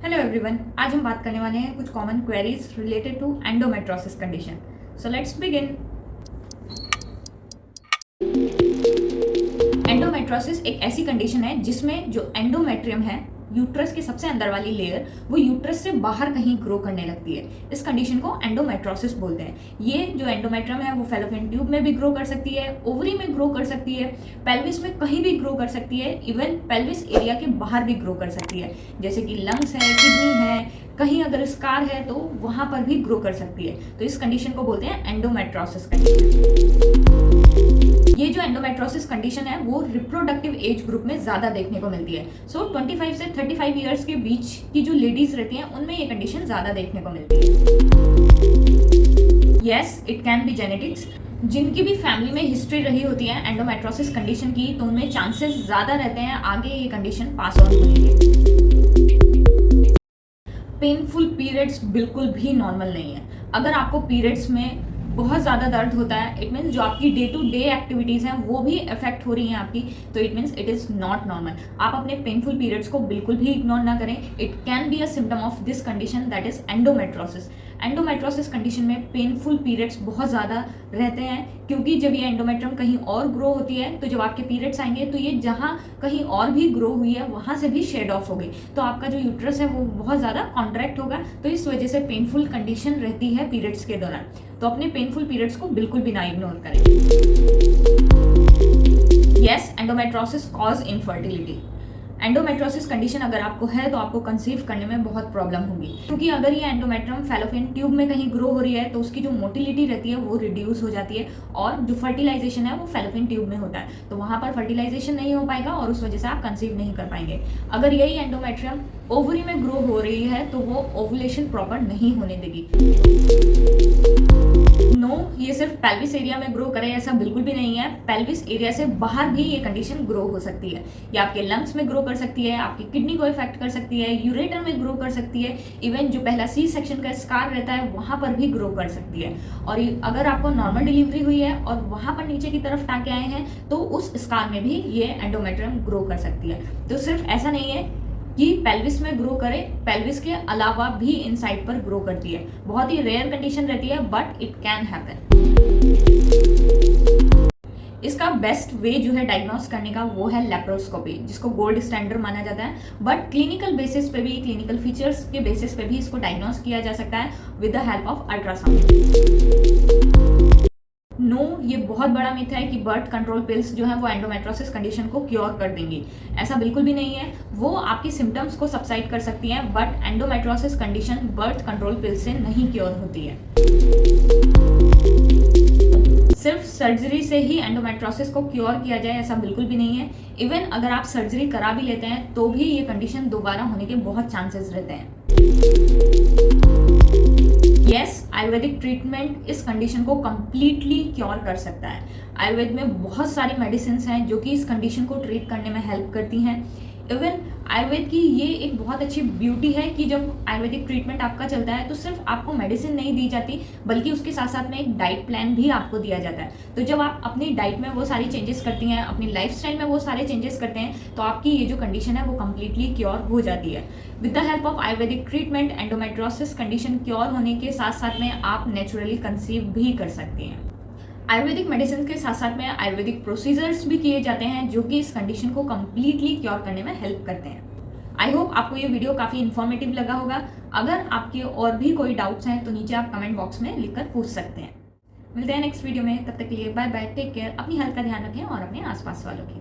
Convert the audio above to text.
Hello everyone, आज हम बात करने वाले हैं कुछ common queries related to endometriosis condition. So let's begin. Endometriosis एक ऐसी कंडीशन है जिसमें जो एंडोमेट्रियम है, यूट्रस के सबसे अंदर वाली लेयर, वो यूट्रस से बाहर कहीं ग्रो करने लगती है। इस कंडीशन को एंडोमेट्रोसिस बोलते हैं। ये जो एंडोमेट्रियम है वो फैलोपियन ट्यूब में भी ग्रो कर सकती है, ओवरी में ग्रो कर सकती है, पेल्विस में कहीं भी ग्रो कर सकती है, इवन पेल्विस एरिया के बाहर भी ग्रो कर सकती है, जैसे कि लंग्स है, किडनी है, कहीं अगर स्कार है तो वहां पर भी ग्रो कर सकती है। तो इस कंडीशन को बोलते हैं एंडोमेट्रोसिस कंडीशन। ये जो एंडोमेट्रोसिस कंडीशन है वो रिप्रोडक्टिव एज ग्रुप में ज्यादा देखने को मिलती है। सो 25 से 35 इयर्स के बीच की जो लेडीज रहती हैं उनमें ये कंडीशन ज्यादा देखने को मिलती है। Yes, it can be genetics. जिनकी भी फैमिली में हिस्ट्री रही होती है एंडोमेट्रोसिस कंडीशन की, तो उनमें चांसेस ज्यादा रहते हैं आगे ये कंडीशन पास ऑन होने के। पेनफुल पीरियड्स बिल्कुल भी नॉर्मल नहीं है। अगर आपको पीरियड्स में बहुत ज़्यादा दर्द होता है, इट मीन्स जो आपकी डे टू डे एक्टिविटीज़ हैं वो भी इफेक्ट हो रही हैं आपकी, तो it means it is not normal. आप अपने पेनफुल पीरियड्स को बिल्कुल भी इग्नोर ना करें। It can be a symptom of this condition, that is endometriosis. Endometriosis condition में पेनफुल पीरियड्स बहुत ज़्यादा रहते हैं, क्योंकि जब ये एंडोमेट्रियम कहीं और ग्रो होती है तो जब आपके पीरियड्स आएंगे तो ये जहाँ कहीं और भी ग्रो हुई है वहाँ से भी शेड ऑफ होगी, तो आपका जो यूट्रस है वो बहुत ज़्यादा कॉन्ट्रैक्ट होगा, तो इस वजह से पेनफुल कंडीशन रहती है पीरियड्स के दौरान। तो अपने पेनफुल पीरियड्स को बिल्कुल भी ना इग्नोर करें। Yes, endometriosis cause infertility. Endometriosis condition अगर आपको है तो आपको कंसीव करने में बहुत प्रॉब्लम होगी, क्योंकि अगर ये एंडोमेट्रियम फैलोपियन ट्यूब में कहीं ग्रो हो रही है तो उसकी जो मोटिलिटी रहती है वो रिड्यूस हो जाती है, और जो फर्टिलाइजेशन है वो फैलोपियन ट्यूब में होता है, तो वहां पर फर्टिलाइजेशन नहीं हो पाएगा और उस वजह से आप कंसीव नहीं कर पाएंगे। अगर यही एंडोमेट्रियम ओवरी में ग्रो हो रही है तो वो ओवुलेशन प्रॉपर नहीं होने देगी। नो, ये सिर्फ पेल्विस एरिया में ग्रो करे ऐसा बिल्कुल भी नहीं है। पेल्विस एरिया से बाहर भी ये कंडीशन ग्रो हो सकती है। ये आपके लंग्स में ग्रो कर सकती है, आपकी किडनी को इफेक्ट कर सकती है, यूरेटर में ग्रो कर सकती है, इवन जो पहला सी सेक्शन का स्कार रहता है वहां पर भी ग्रो कर सकती है। और अगर आपको नॉर्मल डिलीवरी हुई है और वहां पर नीचे की तरफ टाँके आए हैं तो उस स्कार में भी ये एंडोमेट्रियम ग्रो कर सकती है। तो सिर्फ ऐसा नहीं है कि पेल्विस में ग्रो करे, पेल्विस के अलावा भी इनसाइड पर ग्रो करती है। बहुत ही रेयर कंडीशन रहती है, बट इट कैन हैपन। इसका बेस्ट वे जो है डायग्नोस करने का वो है लेप्रोस्कोपी, जिसको गोल्ड स्टैंडर्ड माना जाता है, बट क्लिनिकल बेसिस पे भी, क्लिनिकल फीचर्स के बेसिस पे भी इसको डायग्नोस किया जा सकता है with the help of ultrasound. No, ये बहुत बड़ा मिथ है कि बर्थ कंट्रोल पिल्स जो है वो एंडोमेट्रोसिस कंडीशन को क्योर कर देंगी। ऐसा बिल्कुल भी नहीं है। वो आपकी सिम्टम्स को सबसाइड कर सकती हैं, but endometriosis condition birth control पिल से नहीं क्योर होती है। सिर्फ सर्जरी से ही एंडोमेट्रोसिस को क्योर किया जाए ऐसा बिल्कुल भी नहीं है। इवन अगर आप सर्जरी करा भी लेते हैं तो भी ये कंडीशन दोबारा होने के बहुत चांसेस रहते हैं। यस, आयुर्वेदिक ट्रीटमेंट इस कंडीशन को कंप्लीटली क्योर कर सकता है। आयुर्वेद में बहुत सारी मेडिसिन हैं जो कि इस कंडीशन को ट्रीट करने में हेल्प करती हैं। इवन आयुर्वेद की ये एक बहुत अच्छी ब्यूटी है कि जब आयुर्वेदिक ट्रीटमेंट आपका चलता है तो सिर्फ आपको मेडिसिन नहीं दी जाती, बल्कि उसके साथ साथ में एक डाइट प्लान भी आपको दिया जाता है। तो जब आप अपनी डाइट में वो सारी चेंजेस करती हैं, अपनी लाइफस्टाइल में वो सारे चेंजेस करते हैं, तो आपकी ये जो कंडीशन है वो कम्प्लीटली क्योर हो जाती है। With the help of Ayurvedic treatment endometriosis condition cure होने के साथ साथ में आप नेचुरली कंसीव भी कर सकती हैं। आयुर्वेदिक मेडिसिन के साथ साथ में आयुर्वेदिक प्रोसीजर्स भी किए जाते हैं जो कि इस कंडीशन को कम्प्लीटली क्योर करने में हेल्प करते हैं। आई होप आपको ये वीडियो काफ़ी इन्फॉर्मेटिव लगा होगा। अगर आपके और भी कोई डाउट्स हैं तो नीचे आप कमेंट बॉक्स में लिखकर पूछ सकते हैं। मिलते हैं नेक्स्ट वीडियो में, तब तक के लिए बाय बाय, टेक केयर, अपनी हेल्थ का ध्यान रखें और अपने आसपास वालों की।